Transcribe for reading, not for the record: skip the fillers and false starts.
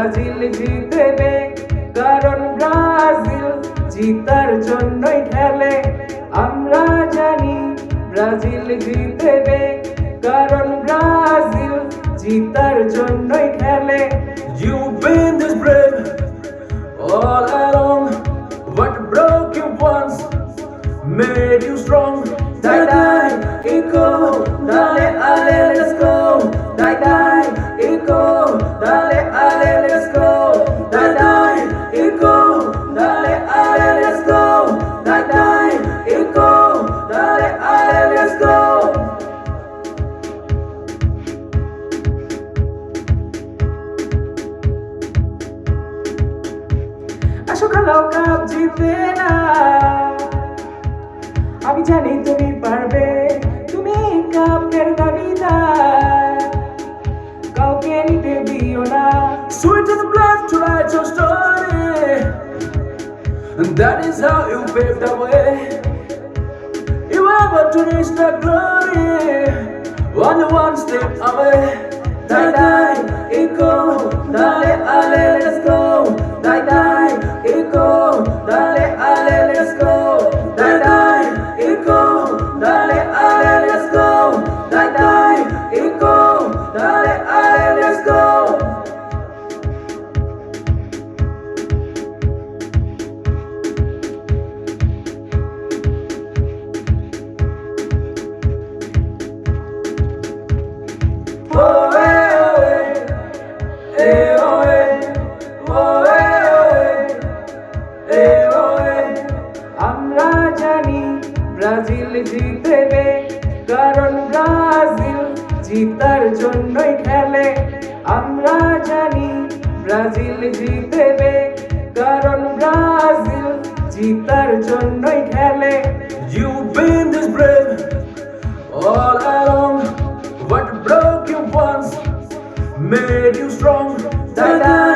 Brazil জিতবে, কারণ Brazil জিতার জন্যই খেলে। আমরা জানি ব্রাজিল জিতবে, কারণ ব্রাজিল জিতার জন্যই খেলে। You've been this brave all along. What broke you once made you strong. Die, die, Ico, dale, ale, let's go. Die, die, Ico, dale, ale, let's go. Die, die, Ico, dale, ale, let's go. Die, die, Ico, dale, ale, let's go. আসো খেলাও cup জিতে না, আমি জানি তুমি পারবে, তুমি কাপের দাবিদার, কাউকে নিতে দিও না। Sweat to the blood to write your story, and that is how you paved the way. You ever to reach the glory, only one step away. Die, die, Ico, dale, ale, let's go. Die, die, Ico, dale, ale, let's go. Die, die, Ico, dale, ale, let's go. Die, die, Ico, dale, ale, let's go. Oh, আমরা জানি Brazil জিতবে, কারণ Brazil জিতার জন্যই খেলে। আমরা জানি Brazil জিতবে, কারণ ব্রাজিল জিতার জন্যই খেলে। You've been this brave all along. What broke you once made you strong. Die, die,